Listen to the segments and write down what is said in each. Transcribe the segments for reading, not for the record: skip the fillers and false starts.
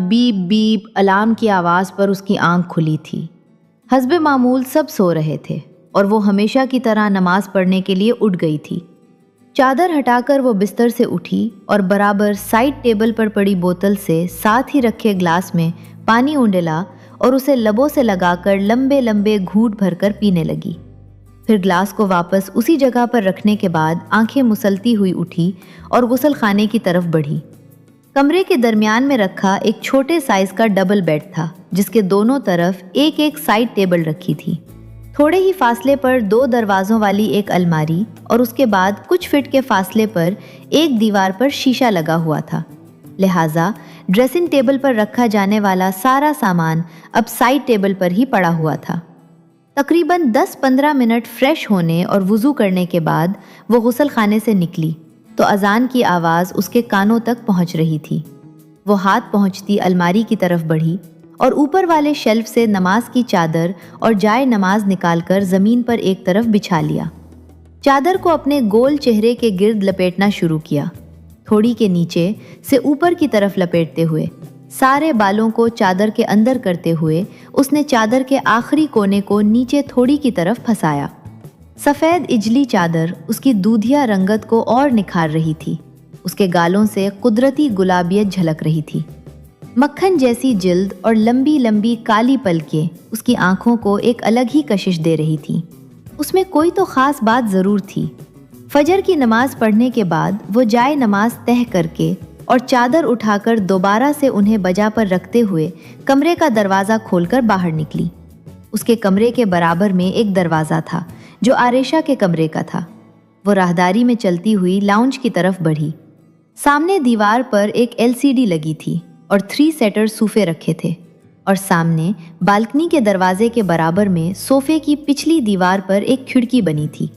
Beep beep alarm کی آواز پر اس کی آنکھ کھلی تھی۔ حسب معمول سب سو رہے تھے اور وہ ہمیشہ کی طرح نماز پڑھنے کے لیے اٹھ گئی تھی۔ چادر ہٹا کر وہ بستر سے اٹھی اور برابر سائڈ ٹیبل پر پڑی بوتل سے ساتھ ہی رکھے گلاس میں پانی اونڈلا اور اسے لبوں سے لگا کر لمبے لمبے گھونٹ بھر کر پینے لگی۔ پھر گلاس کو واپس اسی جگہ پر رکھنے کے بعد آنکھیں مسلتی ہوئی اٹھی اور غسل خانے کی طرف بڑھی۔ کمرے کے درمیان میں رکھا ایک چھوٹے سائز کا ڈبل بیڈ تھا جس کے دونوں طرف ایک ایک سائڈ ٹیبل رکھی تھی۔ تھوڑے ہی فاصلے پر 2 دروازوں والی ایک الماری اور اس کے بعد کچھ فٹ کے فاصلے پر ایک دیوار پر شیشہ لگا ہوا تھا، لہٰذا ڈریسنگ ٹیبل پر رکھا جانے والا سارا سامان اب سائڈ ٹیبل پر ہی پڑا ہوا تھا۔ تقریباً 10-15 منٹ فریش ہونے اور وضو کرنے کے بعد وہ غسل خانے سے نکلی تو اذان کی آواز اس کے کانوں تک پہنچ رہی تھی۔ وہ ہاتھ پہنچتی الماری کی طرف بڑھی اور اوپر والے شیلف سے نماز کی چادر اور جائے نماز نکال کر زمین پر ایک طرف بچھا لیا۔ چادر کو اپنے گول چہرے کے گرد لپیٹنا شروع کیا، تھوڑی کے نیچے سے اوپر کی طرف لپیٹتے ہوئے۔ سارے بالوں کو چادر کے اندر کرتے ہوئے اس نے چادر کے آخری کونے کو نیچے تھوڑی کی طرف پھنسایا۔ سفید اجلی چادر اس کی دودھیا رنگت کو اور نکھار رہی تھی۔ اس کے گالوں سے قدرتی گلابیت جھلک رہی تھی۔ مکھن جیسی جلد اور لمبی لمبی کالی پلکیں اس کی آنکھوں کو ایک الگ ہی کشش دے رہی تھیں۔ اس میں کوئی تو خاص بات ضرور تھی۔ فجر کی نماز پڑھنے کے بعد وہ جائے نماز تہہ کر کے اور چادر اٹھا کر دوبارہ سے انہیں بجا پر رکھتے ہوئے کمرے کا دروازہ کھول کر باہر نکلی۔ اس کے کمرے کے برابر میں ایک دروازہ تھا جو عائشہ کے کمرے کا تھا۔ وہ راہداری میں چلتی ہوئی لاؤنج کی طرف بڑھی۔ سامنے دیوار پر ایک LCD لگی تھی اور 3 سیٹر صوفے رکھے تھے، اور سامنے بالکنی کے دروازے کے برابر میں صوفے کی پچھلی دیوار پر ایک کھڑکی بنی تھی۔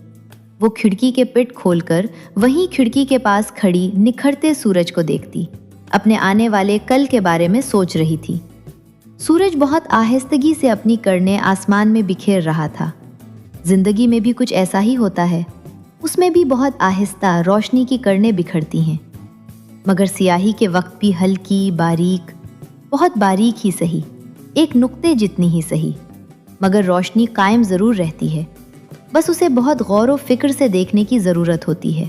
وہ کھڑکی کے پٹ کھول کر وہیں کھڑکی کے پاس کھڑی نکھرتے سورج کو دیکھتی، اپنے آنے والے کل کے بارے میں سوچ رہی تھی۔ سورج بہت آہستگی سے اپنی کرنیں آسمان میں بکھیر رہا تھا۔ زندگی میں بھی کچھ ایسا ہی ہوتا ہے، اس میں بھی بہت آہستہ روشنی کی کرنیں بکھرتی ہیں، مگر سیاہی کے وقت بھی ہلکی باریک، بہت باریک ہی سہی، ایک نقطے جتنی ہی سہی، مگر روشنی قائم ضرور رہتی ہے، بس اسے بہت غور و فکر سے دیکھنے کی ضرورت ہوتی ہے۔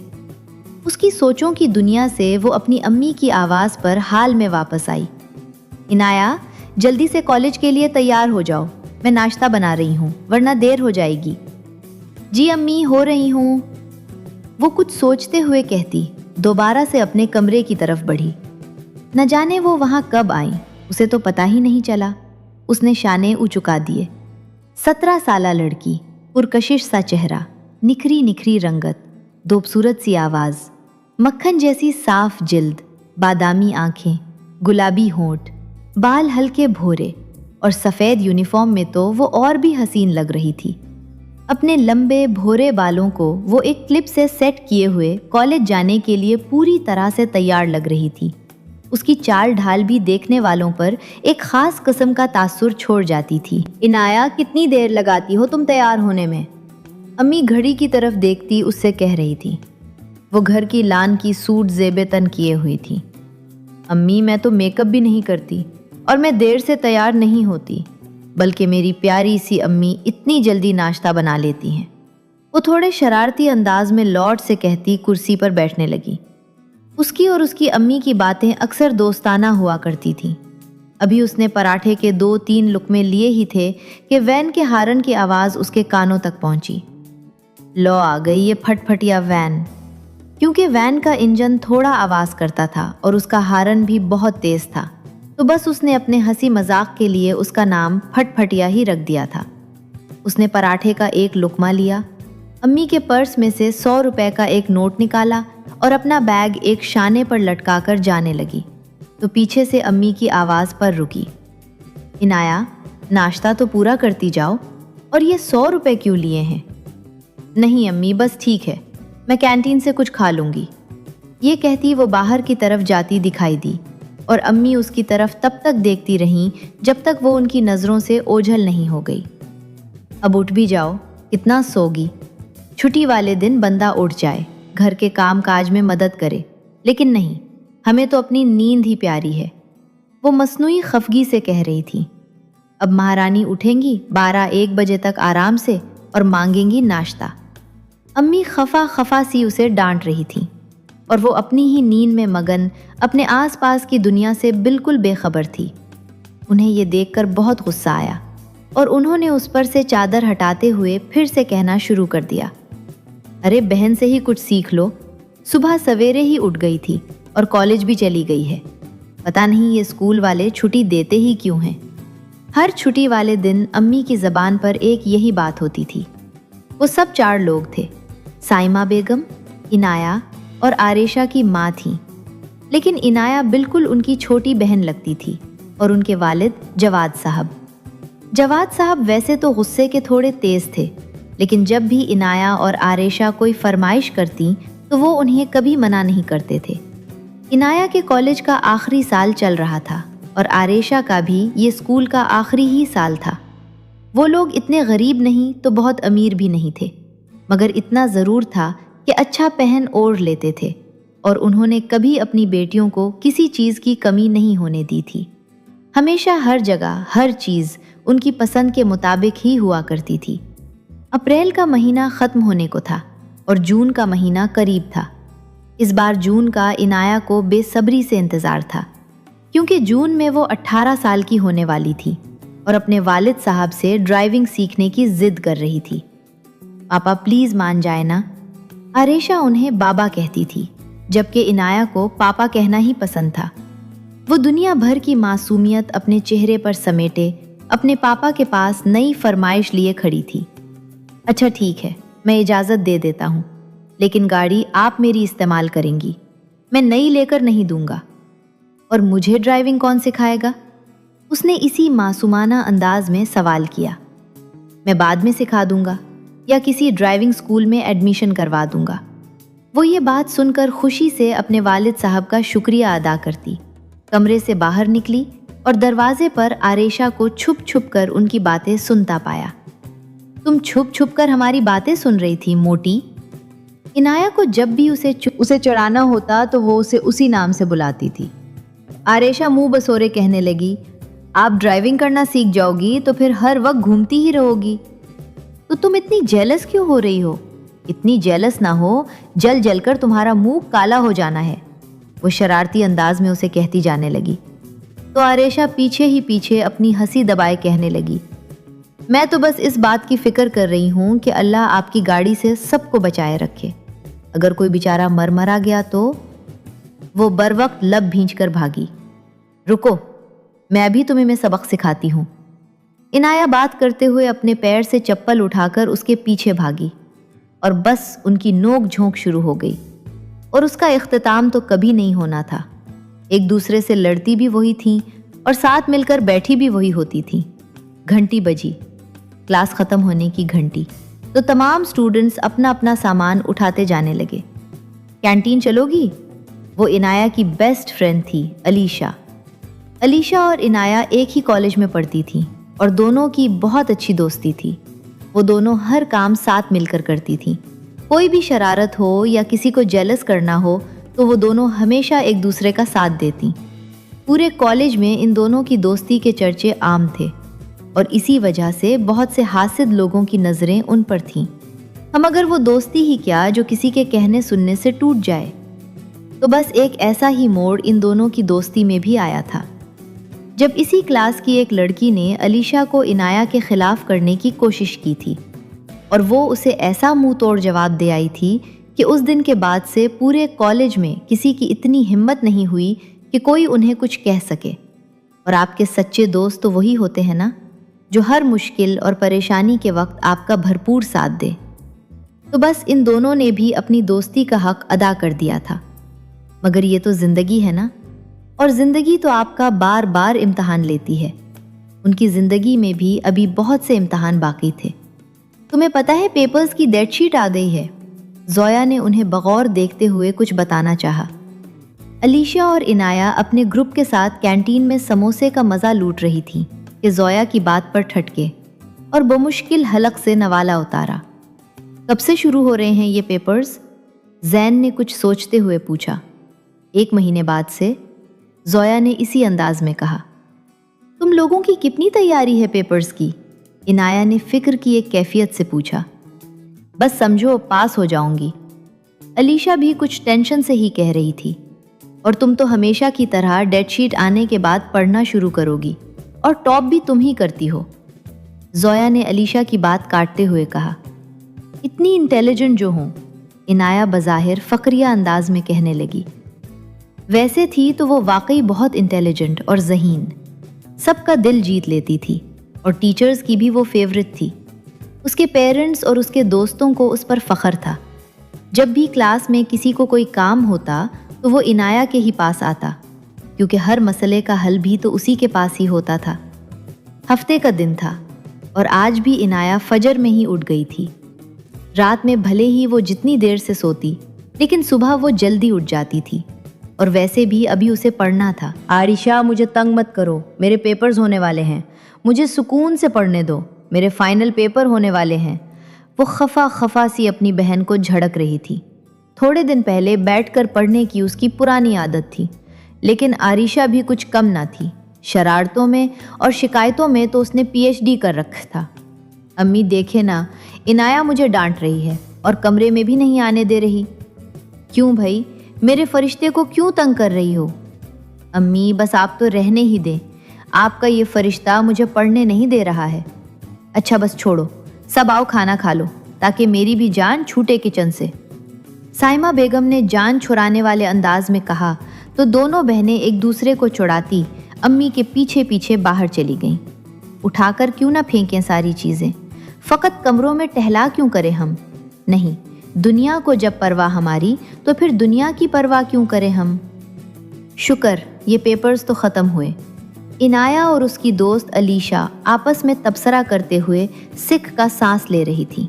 اس کی سوچوں کی دنیا سے وہ اپنی امی کی آواز پر حال میں واپس آئی۔ عنایا، جلدی سے کالج کے لیے تیار ہو جاؤ، میں ناشتہ بنا رہی ہوں ورنہ دیر ہو جائے گی۔ جی امی، ہو رہی ہوں، وہ کچھ سوچتے ہوئے کہتی، دوبارہ سے اپنے کمرے کی طرف بڑھی۔ نہ جانے وہ وہاں کب آئیں، اسے تو پتہ ہی نہیں چلا۔ اس نے شانے اچکا دیے۔ 17 سالہ لڑکی، پرکشش سا چہرہ، نکھری نکھری رنگت، خوبصورت سی آواز، مکھن جیسی صاف جلد، بادامی آنکھیں، گلابی ہونٹ، بال ہلکے بھورے، اور سفید یونیفارم میں تو وہ اور بھی حسین لگ رہی تھی۔ اپنے لمبے بھورے بالوں کو وہ ایک کلپ سے سیٹ کیے ہوئے کالج جانے کے لیے پوری طرح سے تیار لگ رہی تھی۔ اس کی چال ڈھال بھی دیکھنے والوں پر ایک خاص قسم کا تاثر چھوڑ جاتی تھی۔ عنایا، کتنی دیر لگاتی ہو تم تیار ہونے میں؟ امی گھڑی کی طرف دیکھتی اس سے کہہ رہی تھی۔ وہ گھر کی لان کی سوٹ زیب تن کیے ہوئی تھی۔ امی، میں تو میک اپ بھی نہیں کرتی اور میں دیر سے تیار نہیں ہوتی، بلکہ میری پیاری سی امی اتنی جلدی ناشتہ بنا لیتی ہیں، وہ تھوڑے شرارتی انداز میں لوٹ سے کہتی کرسی پر بیٹھنے لگی۔ اس کی اور اس کی امی کی باتیں اکثر دوستانہ ہوا کرتی تھیں۔ ابھی اس نے پراٹھے کے 2-3 لقمے لیے ہی تھے کہ وین کے ہارن کی آواز اس کے کانوں تک پہنچی۔ لو آ گئی یہ پھٹ پھٹیا وین، کیونکہ وین کا انجن تھوڑا آواز کرتا تھا اور اس کا ہارن بھی بہت تیز تھا، تو بس اس نے اپنے ہنسی مذاق کے لیے اس کا نام پھٹ پھٹیا ہی رکھ دیا تھا۔ اس نے پراٹھے کا ایک لقمہ لیا، امی کے پرس میں سے 100 روپے کا ایک نوٹ نکالا اور اپنا بیگ ایک شانے پر لٹکا کر جانے لگی تو پیچھے سے امی کی آواز پر رکی۔ عنایا، ناشتہ تو پورا کرتی جاؤ، اور یہ 100 روپے کیوں لیے ہیں؟ نہیں امی، بس ٹھیک ہے، میں کینٹین سے کچھ کھا لوں گی۔ یہ کہتی وہ باہر کی طرف جاتی دکھائی دی، اور امی اس کی طرف تب تک دیکھتی رہیں جب تک وہ ان کی نظروں سے اوجھل نہیں ہو گئی۔ اب اٹھ بھی جاؤ، کتنا سوگی؟ چھٹی والے دن بندہ اٹھ جائے، گھر کے کام کاج میں مدد کرے، لیکن نہیں، ہمیں تو اپنی نیند ہی پیاری ہے۔ وہ مصنوعی خفگی سے کہہ رہی تھی۔ اب مہارانی اٹھیں گی 12-1 بجے تک آرام سے اور مانگیں گی ناشتہ۔ امی خفا خفا سی اسے ڈانٹ رہی تھیں اور وہ اپنی ہی نیند میں مگن اپنے آس پاس کی دنیا سے بالکل بے خبر تھی۔ انہیں یہ دیکھ کر بہت غصہ آیا اور انہوں نے اس پر سے چادر ہٹاتے ہوئے پھر سے کہنا شروع کر دیا، ارے بہن سے ہی کچھ سیکھ لو، صبح سویرے ہی اٹھ گئی تھی اور کالج بھی چلی گئی ہے، پتہ نہیں یہ اسکول والے چھٹی دیتے ہی کیوں ہیں۔ ہر چھٹی والے دن امی کی زبان پر ایک یہی بات ہوتی تھی۔ وہ سب 4 لوگ تھے، سائمہ بیگم، عنایہ اور عائشہ کی ماں تھیں، لیکن عنایہ بالکل ان کی چھوٹی بہن لگتی تھی، اور ان کے والد جواد صاحب ویسے تو غصے کے تھوڑے تیز تھے، لیکن جب بھی عنایہ اور عائشہ کوئی فرمائش کرتیں تو وہ انہیں کبھی منع نہیں کرتے تھے۔ عنایہ کے کالج کا آخری سال چل رہا تھا اور عائشہ کا بھی یہ اسکول کا آخری ہی سال تھا۔ وہ لوگ اتنے غریب نہیں تو بہت امیر بھی نہیں تھے، مگر اتنا ضرور تھا کہ اچھا پہن اوڑھ لیتے تھے، اور انہوں نے کبھی اپنی بیٹیوں کو کسی چیز کی کمی نہیں ہونے دی تھی۔ ہمیشہ ہر جگہ ہر چیز ان کی پسند کے مطابق ہی ہوا کرتی تھی۔ اپریل کا مہینہ ختم ہونے کو تھا اور جون کا مہینہ قریب تھا۔ اس بار جون کا عنایہ کو بے صبری سے انتظار تھا، کیونکہ جون میں وہ 18 سال کی ہونے والی تھی اور اپنے والد صاحب سے ڈرائیونگ سیکھنے کی ضد کر رہی تھی۔ پاپا پلیز مان جائے نا، عائشہ انہیں بابا کہتی تھی، جبکہ عنایہ کو پاپا کہنا ہی پسند تھا۔ وہ دنیا بھر کی معصومیت اپنے چہرے پر سمیٹے اپنے پاپا کے پاس نئی فرمائش لیے کھڑی تھی۔ اچھا ٹھیک ہے، میں اجازت دے دیتا ہوں، لیکن گاڑی آپ میری استعمال کریں گی، میں نئی لے کر نہیں دوں گا۔ اور مجھے ڈرائیونگ کون سکھائے گا؟ اس نے اسی معصومانہ انداز میں سوال کیا۔ میں بعد میں سکھا دوں گا یا کسی ڈرائیونگ سکول میں ایڈمیشن کروا دوں گا۔ وہ یہ بات سن کر خوشی سے اپنے والد صاحب کا شکریہ ادا کرتی، کمرے سے باہر نکلی اور دروازے پر عائشہ کو چھپ چھپ کر ان کی باتیں سنتا پایا۔ تم چھپ چھپ کر ہماری باتیں سن رہی تھی موٹی؟ عنایہ کو جب بھی اسے چڑھانا ہوتا تو وہ اسے اسی نام سے بلاتی تھی۔ عائشہ منہ بسورے کہنے لگی، آپ ڈرائیونگ کرنا سیکھ جاؤ گی تو پھر ہر وقت گھومتی ہی رہو گی، تو تم اتنی جیلس کیوں ہو رہی ہو؟ اتنی جیلس نہ ہو، جل جل کر تمہارا منہ کالا ہو جانا ہے، وہ شرارتی انداز میں اسے کہتی جانے لگی۔ تو عائشہ پیچھے ہی پیچھے اپنی ہنسی دبائے کہنے لگی، میں تو بس اس بات کی فکر کر رہی ہوں کہ اللہ آپ کی گاڑی سے سب کو بچائے رکھے، اگر کوئی بیچارہ مرا گیا تو۔ وہ بر وقت لب بھینچ کر بھاگی۔ رکو، میں بھی تمہیں سبق سکھاتی ہوں۔ عنایہ بات کرتے ہوئے اپنے پیر سے چپل اٹھا کر اس کے پیچھے بھاگی، اور بس ان کی نوک جھونک شروع ہو گئی، اور اس کا اختتام تو کبھی نہیں ہونا تھا۔ ایک دوسرے سے لڑتی بھی وہی تھیں اور ساتھ مل کر بیٹھی بھی وہی ہوتی تھیں۔ گھنٹی بجی، کلاس ختم ہونے کی گھنٹی، تو تمام سٹوڈنٹس اپنا اپنا سامان اٹھاتے جانے لگے۔ کینٹین چلو گی؟ وہ عنایہ کی بیسٹ فرینڈ تھی علیشہ اور عنایہ ایک ہی کالج میں پڑھتی تھیں اور دونوں کی بہت اچھی دوستی تھی۔ وہ دونوں ہر کام ساتھ مل کر کرتی تھیں۔ کوئی بھی شرارت ہو یا کسی کو جیلس کرنا ہو تو وہ دونوں ہمیشہ ایک دوسرے کا ساتھ دیتی۔ پورے کالج میں ان دونوں کی دوستی کے چرچے عام تھے، اور اسی وجہ سے بہت سے حاسد لوگوں کی نظریں ان پر تھیں۔ مگر وہ دوستی ہی کیا جو کسی کے کہنے سننے سے ٹوٹ جائے۔ تو بس ایک ایسا ہی موڑ ان دونوں کی دوستی میں بھی آیا تھا، جب اسی کلاس کی ایک لڑکی نے علیشہ کو عنایہ کے خلاف کرنے کی کوشش کی تھی، اور وہ اسے ایسا منہ توڑ جواب دے آئی تھی کہ اس دن کے بعد سے پورے کالج میں کسی کی اتنی ہمت نہیں ہوئی کہ کوئی انہیں کچھ کہہ سکے۔ اور آپ کے سچے دوست تو وہی ہوتے ہیں نا، جو ہر مشکل اور پریشانی کے وقت آپ کا بھرپور ساتھ دے۔ تو بس ان دونوں نے بھی اپنی دوستی کا حق ادا کر دیا تھا۔ مگر یہ تو زندگی ہے نا، اور زندگی تو آپ کا بار بار امتحان لیتی ہے۔ ان کی زندگی میں بھی ابھی بہت سے امتحان باقی تھے۔ تمہیں پتہ ہے پیپرز کی ڈیٹ شیٹ آ گئی ہے؟ زویا نے انہیں بغور دیکھتے ہوئے کچھ بتانا چاہا۔ علیشہ اور عنایہ اپنے گروپ کے ساتھ کینٹین میں سموسے کا مزہ لوٹ رہی تھیں کہ زویا کی بات پر ٹھٹکے اور بمشکل حلق سے نوالا اتارا۔ کب سے شروع ہو رہے ہیں یہ پیپرز؟ زین نے کچھ سوچتے ہوئے پوچھا۔ 1 مہینے بعد سے۔ زویا نے اسی انداز میں کہا۔ تم لوگوں کی کتنی تیاری ہے پیپرز کی؟ عنایہ نے فکر کی ایک کیفیت سے پوچھا۔ بس سمجھو پاس ہو جاؤں گی، علیشا بھی کچھ ٹینشن سے ہی کہہ رہی تھی۔ اور تم تو ہمیشہ کی طرح ڈیٹ شیٹ آنے کے بعد پڑھنا شروع کرو گی، اور ٹاپ بھی تم ہی کرتی ہو، زویا نے علیشا کی بات کاٹتے ہوئے کہا۔ اتنی انٹیلیجنٹ جو ہوں، عنایہ بظاہر فقریہ انداز میں کہنے لگی۔ ویسے تھی تو وہ واقعی بہت انٹیلیجنٹ اور ذہین، سب کا دل جیت لیتی تھی، اور ٹیچرز کی بھی وہ فیورٹ تھی۔ اس کے پیرنٹس اور اس کے دوستوں کو اس پر فخر تھا۔ جب بھی کلاس میں کسی کو کوئی کام ہوتا تو وہ عنایہ کے ہی پاس آتا، کیونکہ ہر مسئلے کا حل بھی تو اسی کے پاس ہی ہوتا تھا۔ ہفتے کا دن تھا، اور آج بھی عنایہ فجر میں ہی اٹھ گئی تھی۔ رات میں بھلے ہی وہ جتنی دیر سے سوتی، لیکن صبح وہ جلدی اٹھ جاتی تھی، اور ویسے بھی ابھی اسے پڑھنا تھا۔ عائشہ، مجھے تنگ مت کرو، میرے پیپرز ہونے والے ہیں، مجھے سکون سے پڑھنے دو، میرے فائنل پیپر ہونے والے ہیں۔ وہ خفا خفا سی اپنی بہن کو جھڑک رہی تھی۔ تھوڑے دن پہلے بیٹھ کر پڑھنے کی اس کی پرانی عادت تھی، لیکن عائشہ بھی کچھ کم نہ تھی۔ شرارتوں میں اور شکایتوں میں تو اس نے پی ایچ ڈی کر رکھا تھا۔ امی دیکھے نا، عنایہ مجھے ڈانٹ رہی ہے اور کمرے میں بھی نہیں آنے دے رہی۔ کیوں بھائی، میرے فرشتے کو کیوں تنگ کر رہی ہو؟ امی بس آپ تو رہنے ہی دیں، آپ کا یہ فرشتہ مجھے پڑھنے نہیں دے رہا ہے۔ اچھا بس چھوڑو، سب آؤ کھانا کھا لو، تاکہ میری بھی جان چھوٹے کچن سے۔ سائمہ بیگم نے جان چھڑانے والے انداز میں کہا تو دونوں بہنیں ایک دوسرے کو چڑھاتی امی کے پیچھے پیچھے باہر چلی گئیں۔ اٹھا کر کیوں نہ پھینکیں ساری چیزیں، فقط کمروں میں ٹہلا کیوں کریں ہم؟ نہیں، دنیا کو جب پرواہ ہماری تو پھر دنیا کی پرواہ کیوں کریں ہم؟ شکر یہ پیپرز تو ختم ہوئے۔ عنایہ اور اس کی دوست علیشا آپس میں تبصرہ کرتے ہوئے سکھ کا سانس لے رہی تھی۔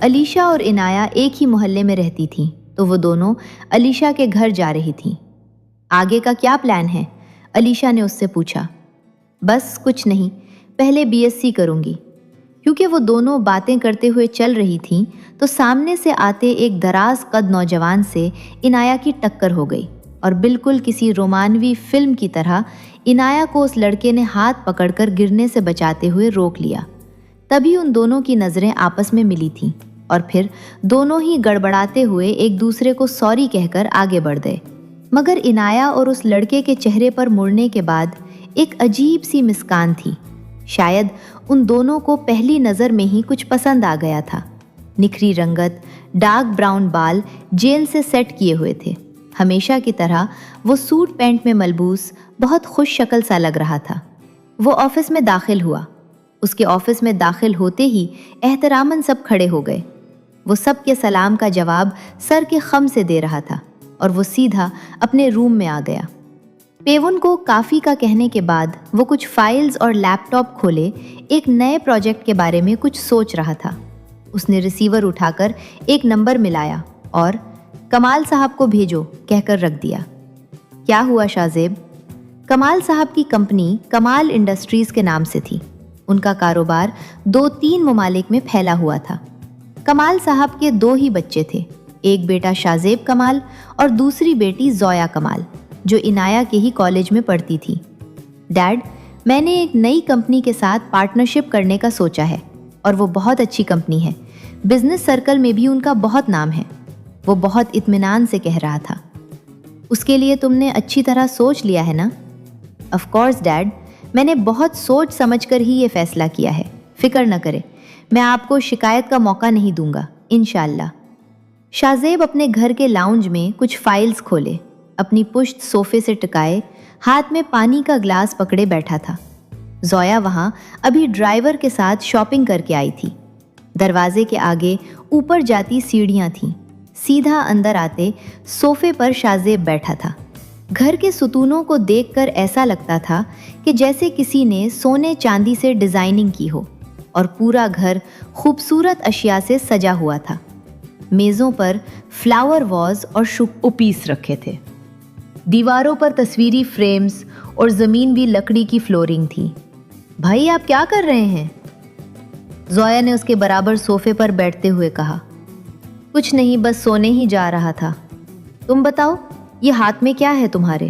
علیشا اور عنایہ ایک ہی محلے میں رہتی تھیں، تو وہ دونوں علیشا کے گھر جا رہی تھیں۔ آگے کا کیا پلان ہے؟ علیشا نے اس سے پوچھا۔ بس کچھ نہیں، پہلے بی ایس سی کروں گی۔ کیونکہ وہ دونوں باتیں کرتے ہوئے چل رہی تھیں تو سامنے سے آتے ایک دراز قد نوجوان سے عنایہ کی ٹکر ہو گئی، اور بالکل کسی رومانوی فلم کی طرح عنایہ کو اس لڑکے نے ہاتھ پکڑ کر گرنے سے بچاتے ہوئے روک لیا۔ تبھی ان دونوں کی نظریں آپس میں ملی تھیں، اور پھر دونوں ہی گڑبڑاتے ہوئے ایک دوسرے کو سوری کہہ کر آگے بڑھ گئے۔ مگر عنایہ اور اس لڑکے کے چہرے پر مڑنے کے بعد ایک عجیب سی مسکان تھی۔ شاید ان دونوں کو پہلی نظر میں ہی کچھ پسند آ گیا تھا۔ نکھری رنگت، ڈارک براؤن بال جیل سے سیٹ کیے ہوئے تھے۔ ہمیشہ کی طرح وہ سوٹ پینٹ میں ملبوس بہت خوش شکل سا لگ رہا تھا۔ وہ آفس میں داخل ہوا۔ اس کے آفس میں داخل ہوتے ہی احتراماً سب کھڑے ہو گئے۔ وہ سب کے سلام کا جواب سر کے خم سے دے رہا تھا، اور وہ سیدھا اپنے روم میں آ گیا۔ پیون کو کافی کا کہنے کے بعد وہ کچھ فائلز اور لیپ ٹاپ کھولے ایک نئے پروجیکٹ کے بارے میں کچھ سوچ رہا تھا۔ اس نے ریسیور اٹھا کر ایک نمبر ملایا اور کمال صاحب کو بھیجو کہہ کر رکھ دیا۔ کیا ہوا شاہ زیب؟ کمال صاحب کی کمپنی کمال انڈسٹریز کے نام سے تھی۔ ان کا کاروبار 2-3 ممالک میں پھیلا ہوا تھا۔ کمال صاحب کے 2 ہی بچے تھے، ایک بیٹا شاہ زیب کمال اور دوسری بیٹی زویا کمال، جو عنایہ کے ہی کالج میں پڑھتی تھی۔ ڈیڈ، میں نے ایک نئی کمپنی کے ساتھ پارٹنرشپ کرنے کا سوچا ہے، اور وہ بہت اچھی کمپنی ہے۔ بزنس سرکل میں بھی ان کا بہت نام ہے، وہ بہت اطمینان سے کہہ رہا تھا۔ اس کے لیے تم نے اچھی طرح سوچ لیا ہے نا؟ آف کورس ڈیڈ، میں نے بہت سوچ سمجھ کر ہی یہ فیصلہ کیا ہے، فکر نہ کرے، میں آپ کو شکایت کا موقع نہیں دوں گا انشاءاللہ۔ شاہ زیب اپنے گھر کے لاؤنج میں کچھ فائلز کھولے، اپنی پشت صوفے سے ٹکائے، ہاتھ میں پانی کا گلاس پکڑے بیٹھا تھا۔ زویا وہاں ابھی ڈرائیور کے ساتھ شاپنگ کر کے آئی تھی۔ دروازے کے آگے اوپر جاتی سیڑھیاں تھیں، سیدھا اندر آتے صوفے پر شاہ زیب بیٹھا تھا۔ گھر کے ستونوں کو دیکھ کر ایسا لگتا تھا کہ جیسے کسی نے سونے چاندی سے ڈیزائننگ کی ہو، اور پورا گھر خوبصورت اشیاء سے سجا ہوا تھا۔ میزوں پر فلاور واز اور شو پیس رکھے تھے، دیواروں پر تصویری فریمز اور زمین بھی لکڑی کی فلورنگ تھی۔ بھائی آپ کیا کر رہے ہیں؟ زویا نے اس کے برابر صوفے پر بیٹھتے ہوئے کہا۔ کچھ نہیں، بس سونے ہی جا رہا تھا۔ تم بتاؤ، یہ ہاتھ میں کیا ہے تمہارے؟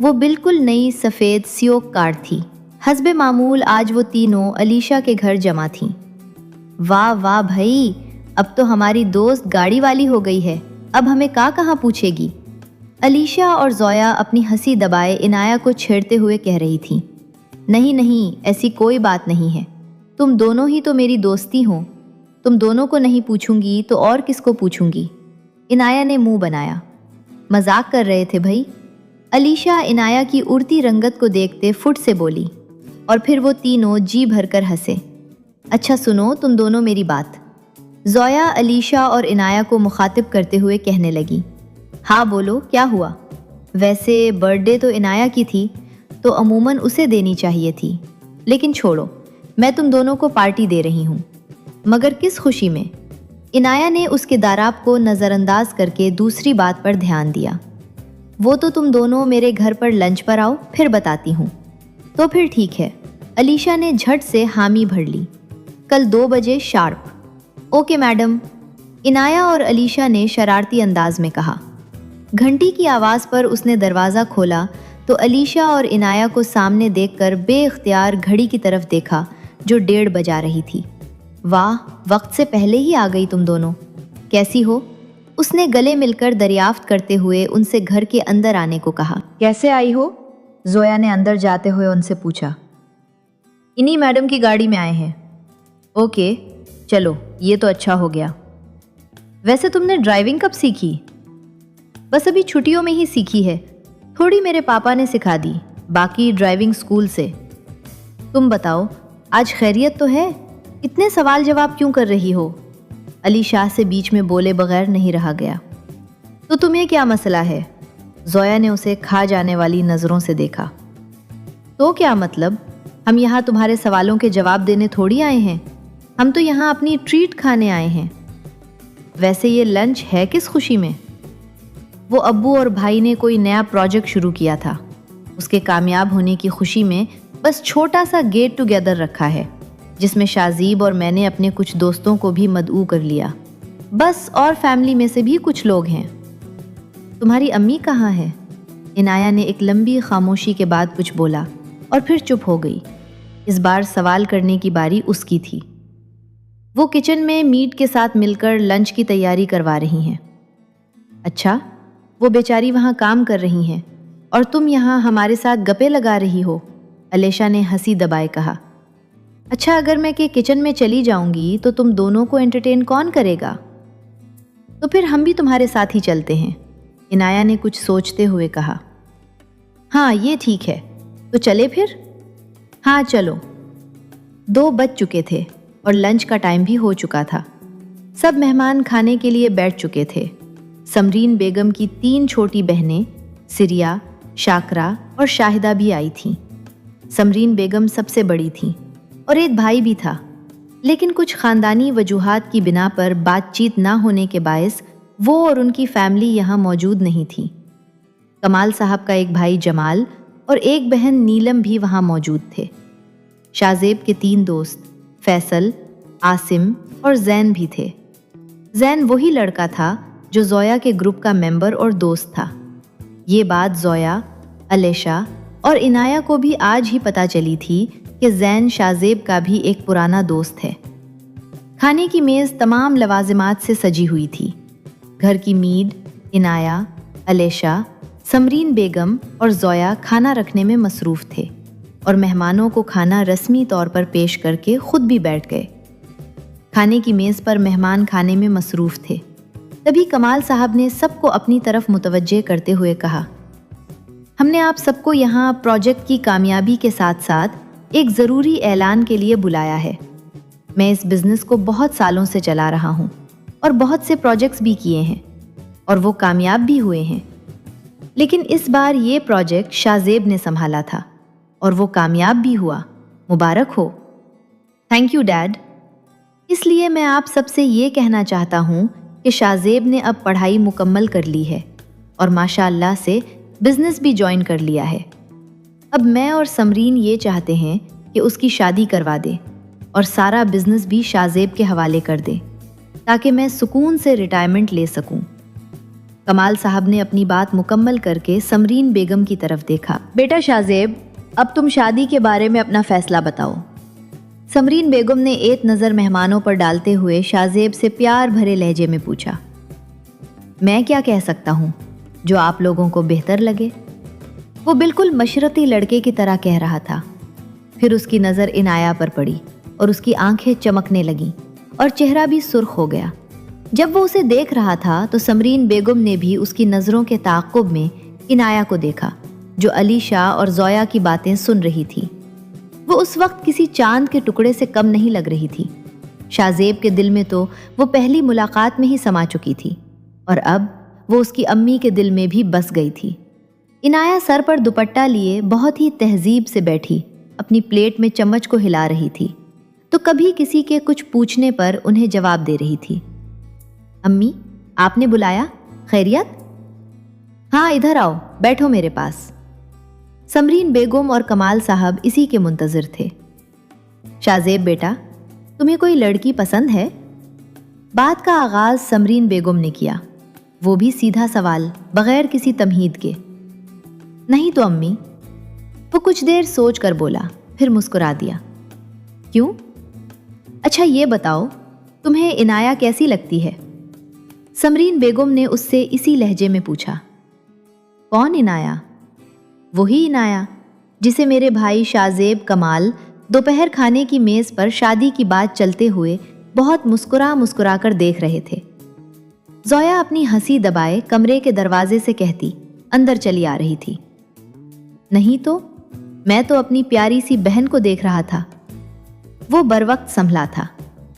وہ بالکل نئی سفید سیوک کار تھی۔ حسب معمول آج وہ تینوں علیشا کے گھر جمع تھیں۔ واہ واہ بھائی، اب تو ہماری دوست گاڑی والی ہو گئی ہے، اب ہمیں کہاں پوچھے گی؟ علیشا اور زویا اپنی ہنسی دبائے عنایہ کو چھیڑتے ہوئے کہہ رہی تھیں۔ نہیں، ایسی کوئی بات نہیں ہے، تم دونوں ہی تو میری دوستی ہو، تم دونوں کو نہیں پوچھوں گی تو اور کس کو پوچھوں گی؟ عنایہ نے منہ بنایا۔ مذاق کر رہے تھے بھائی؟ علیشا عنایہ کی اڑتی رنگت کو دیکھتے فٹ سے بولی، اور پھر وہ تینوں جی بھر کر ہنسے۔ اچھا سنو تم دونوں میری بات، زویا علیشا اور عنایہ کو مخاطب کرتے ہوئے کہنے لگی۔ ہاں بولو، کیا ہوا؟ ویسے برتھ ڈے تو عنایہ کی تھی تو عموماً اسے دینی چاہیے تھی، لیکن چھوڑو، میں تم دونوں کو پارٹی دے رہی ہوں، مگر کس خوشی میں؟ عنایہ نے اس کے داراب کو نظر انداز کر کے دوسری بات پر دھیان دیا۔ وہ تو تم دونوں میرے گھر پر لنچ پر آؤ، پھر بتاتی ہوں۔ تو پھر ٹھیک ہے، علیشا نے جھٹ سے حامی بھر لی۔ کل 2 بجے شارپ۔ اوکے میڈم، عنایہ اور علیشا نے شرارتی انداز میں کہا۔ گھنٹی کی آواز پر اس نے دروازہ کھولا تو علیشا اور عنایہ کو سامنے دیکھ کر بے اختیار گھڑی کی طرف دیکھا جو 1:30 بجا رہی تھی۔ واہ، وقت سے پہلے ہی آ گئی تم دونوں، کیسی ہو؟ اس نے گلے مل کر دریافت کرتے ہوئے ان سے گھر کے اندر آنے کو کہا۔ کیسے آئی ہو؟ زویا نے اندر جاتے ہوئے ان سے پوچھا۔ انہی میڈم کی گاڑی میں آئے ہیں۔ اوکے، چلو یہ تو اچھا ہو گیا۔ ویسے تم نے ڈرائیونگ کب سیکھی؟ بس ابھی چھٹیوں میں ہی سیکھی ہے، تھوڑی میرے پاپا نے سکھا دی، باقی ڈرائیونگ اسکول سے۔ تم بتاؤ، آج خیریت تو ہے؟ اتنے سوال جواب کیوں کر رہی ہو؟ علی شاہ سے بیچ میں بولے بغیر نہیں رہا گیا۔ تو تمہیں کیا مسئلہ ہے؟ زویا نے اسے کھا جانے والی نظروں سے دیکھا۔ تو کیا مطلب؟ ہم یہاں تمہارے سوالوں کے جواب دینے تھوڑی آئے ہیں، ہم تو یہاں اپنی ٹریٹ کھانے آئے ہیں۔ ویسے یہ لنچ ہے کس خوشی میں؟ وہ ابو اور بھائی نے کوئی نیا پروجیکٹ شروع کیا تھا، اس کے کامیاب ہونے کی خوشی میں بس چھوٹا سا گیٹ ٹوگیدر رکھا ہے، جس میں شازیب اور میں نے اپنے کچھ دوستوں کو بھی مدعو کر لیا، بس، اور فیملی میں سے بھی کچھ لوگ ہیں۔ تمہاری امی کہاں ہے؟ عنایہ نے ایک لمبی خاموشی کے بعد کچھ بولا اور پھر چپ ہو گئی۔ اس بار سوال کرنے کی باری اس کی تھی۔ وہ کچن میں میٹ کے ساتھ مل کر لنچ کی تیاری کروا رہی ہیں۔ اچھا، وہ بیچاری وہاں کام کر رہی ہیں اور تم یہاں ہمارے ساتھ گپے لگا رہی ہو، علیشا نے ہنسی دبائے کہا۔ اچھا، اگر میں کہ کچن میں چلی جاؤں گی تو تم دونوں کو انٹرٹین کون کرے گا؟ تو پھر ہم بھی تمہارے ساتھ ہی چلتے ہیں، عنایہ نے کچھ سوچتے ہوئے کہا۔ ہاں یہ ٹھیک ہے، تو چلے پھر؟ ہاں چلو۔ 2 بج چکے تھے اور لنچ کا ٹائم بھی ہو چکا تھا۔ سب مہمان کھانے کے لیے بیٹھ چکے تھے۔ سمرین بیگم کی 3 چھوٹی بہنیں سریا، شاکرا اور شاہدہ بھی آئی تھیں۔ سمرین بیگم سب سے بڑی تھیں اور ایک بھائی بھی تھا، لیکن کچھ خاندانی وجوہات کی بنا پر بات چیت نہ ہونے کے باعث وہ اور ان کی فیملی یہاں موجود نہیں تھی۔ کمال صاحب کا ایک بھائی جمال اور ایک بہن نیلم بھی وہاں موجود تھے۔ شازیب کے 3 دوست فیصل، عاصم اور زین بھی تھے۔ زین وہی لڑکا تھا جو زویا کے گروپ کا ممبر اور دوست تھا۔ یہ بات زویا، علیشا اور عنایہ کو بھی آج ہی پتہ چلی تھی کہ زین شازیب کا بھی ایک پرانا دوست ہے۔ کھانے کی میز تمام لوازمات سے سجی ہوئی تھی۔ گھر کی میڈ، عنایہ، علیشا، سمرین بیگم اور زویا کھانا رکھنے میں مصروف تھے اور مہمانوں کو کھانا رسمی طور پر پیش کر کے خود بھی بیٹھ گئے۔ کھانے کی میز پر مہمان کھانے میں مصروف تھے۔ تبھی کمال صاحب نے سب کو اپنی طرف متوجہ کرتے ہوئے کہا، ہم نے آپ سب کو یہاں پروجیکٹ کی کامیابی کے ساتھ ساتھ ایک ضروری اعلان کے لیے بلایا ہے۔ میں اس بزنس کو بہت سالوں سے چلا رہا ہوں اور بہت سے پروجیکٹس بھی کیے ہیں اور وہ کامیاب بھی ہوئے ہیں، لیکن اس بار یہ پروجیکٹ شازیب نے سنبھالا تھا اور وہ کامیاب بھی ہوا۔ مبارک ہو۔ Thank you dad. اس لیے میں آپ سب سے یہ کہنا چاہتا ہوں کہ شازیب نے اب پڑھائی مکمل کر لی ہے اور ماشاء اللہ سے بزنس بھی جوائن کر لیا ہے۔ اب میں اور سمرین یہ چاہتے ہیں کہ اس کی شادی کروا دے اور سارا بزنس بھی شازیب کے حوالے کر دے تاکہ میں سکون سے ریٹائرمنٹ لے سکوں۔ کمال صاحب نے اپنی بات مکمل کر کے سمرین بیگم کی طرف دیکھا۔ بیٹا شاہزیب، اب تم شادی کے بارے میں اپنا فیصلہ بتاؤ۔ سمرین بیگم نے ایک نظر مہمانوں پر ڈالتے ہوئے شاہزیب سے پیار بھرے لہجے میں پوچھا۔ میں کیا کہہ سکتا ہوں جو آپ لوگوں کو بہتر لگے؟ وہ بالکل مشرقی لڑکے کی طرح کہہ رہا تھا۔ پھر اس کی نظر عنایہ پر پڑی اور اس کی آنکھیں چمکنے لگیں اور چہرہ بھی سرخ ہو گیا۔ جب وہ اسے دیکھ رہا تھا تو سمرین بیگم نے بھی اس کی نظروں کے تعاقب میں عنایہ کو دیکھا، جو علی شاہ اور زویا کی باتیں سن رہی تھی۔ وہ اس وقت کسی چاند کے ٹکڑے سے کم نہیں لگ رہی تھی۔ شاہزیب کے دل میں تو وہ پہلی ملاقات میں ہی سما چکی تھی، اور اب وہ اس کی امی کے دل میں بھی بس گئی تھی۔ عنایہ سر پر دوپٹہ لیے بہت ہی تہذیب سے بیٹھی اپنی پلیٹ میں چمچ کو ہلا رہی تھی، تو کبھی کسی کے کچھ پوچھنے پر انہیں جواب دے رہی تھی۔ امی، آپ نے بلایا؟ خیریت؟ ہاں، ادھر آؤ، بیٹھو میرے پاس۔ سمرین بیگم اور کمال صاحب اسی کے منتظر تھے۔ شاہزیب بیٹا، تمہیں کوئی لڑکی پسند ہے؟ بات کا آغاز سمرین بیگم نے کیا، وہ بھی سیدھا سوال، بغیر کسی تمہید کے۔ نہیں تو امی۔ وہ کچھ دیر سوچ کر بولا، پھر مسکرا دیا۔ کیوں؟ اچھا یہ بتاؤ، تمہیں عنایہ کیسی لگتی ہے؟ سمرین بیگم نے اس سے اسی لہجے میں پوچھا۔ کون عنایہ؟ وہی عنایہ جسے میرے بھائی شاہزیب کمال دوپہر کھانے کی میز پر شادی کی بات چلتے ہوئے بہت مسکرا کر دیکھ رہے تھے۔ زویا اپنی ہنسی دبائے کمرے کے دروازے سے کہتی اندر چلی آ رہی تھی۔ نہیں تو، میں تو اپنی پیاری سی بہن کو دیکھ رہا تھا۔ وہ بروقت سنبھلا تھا۔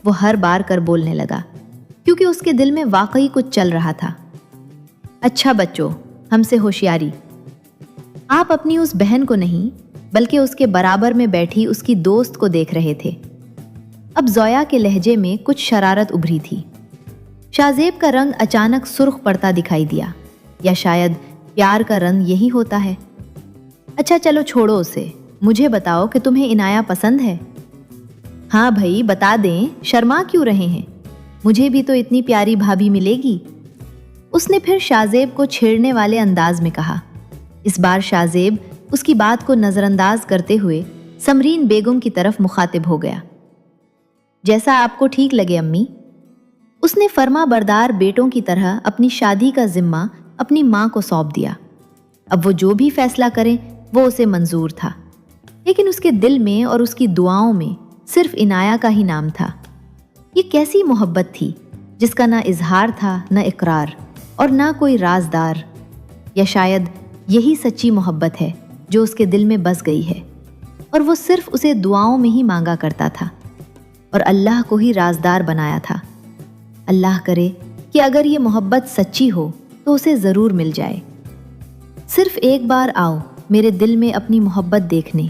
وہ ہر بار کر بولنے لگا کیونکہ اس کے دل میں واقعی کچھ چل رہا تھا۔ اچھا بچوں، ہم سے ہوشیاری۔ آپ اپنی اس بہن کو نہیں بلکہ اس کے برابر میں بیٹھی اس کی دوست کو دیکھ رہے تھے۔ اب زویا کے لہجے میں کچھ شرارت ابھری تھی۔ شاہزیب کا رنگ اچانک سرخ پڑتا دکھائی دیا، یا شاید پیار کا رنگ یہی ہوتا ہے۔ اچھا چلو چھوڑو اسے، مجھے بتاؤ کہ تمہیں عنایہ پسند ہے؟ ہاں بھائی بتا دیں، شرما کیوں رہے ہیں؟ مجھے بھی تو اتنی پیاری بھابھی ملے گی۔ اس نے پھر شاہزیب کو چھیڑنے والے انداز میں کہا۔ اس بار شاہزیب اس کی بات کو نظر انداز کرتے ہوئے سمرین بیگم کی طرف مخاطب ہو گیا۔ جیسا آپ کو ٹھیک لگے امی۔ اس نے فرما بردار بیٹوں کی طرح اپنی شادی کا ذمہ اپنی ماں کو سونپ دیا۔ اب وہ جو بھی فیصلہ کریں وہ اسے منظور تھا، لیکن اس کے دل میں اور اس کی دعاؤں میں صرف عنایہ کا ہی نام تھا۔ یہ کیسی محبت تھی جس کا نہ اظہار تھا، نہ اقرار، اور نہ کوئی رازدار؟ یا شاید یہی سچی محبت ہے جو اس کے دل میں بس گئی ہے، اور وہ صرف اسے دعاؤں میں ہی مانگا کرتا تھا اور اللہ کو ہی رازدار بنایا تھا۔ اللہ کرے کہ اگر یہ محبت سچی ہو تو اسے ضرور مل جائے۔ صرف ایک بار آؤ میرے دل میں اپنی محبت دیکھنے،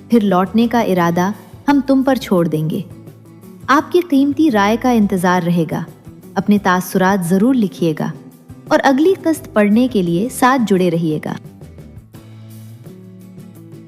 پھر لوٹنے کا ارادہ ہم تم پر چھوڑ دیں گے۔ آپ کی قیمتی رائے کا انتظار رہے گا۔ اپنے تاثرات ضرور لکھیے گا اور اگلی قسط پڑھنے کے لیے ساتھ جڑے رہیے گا۔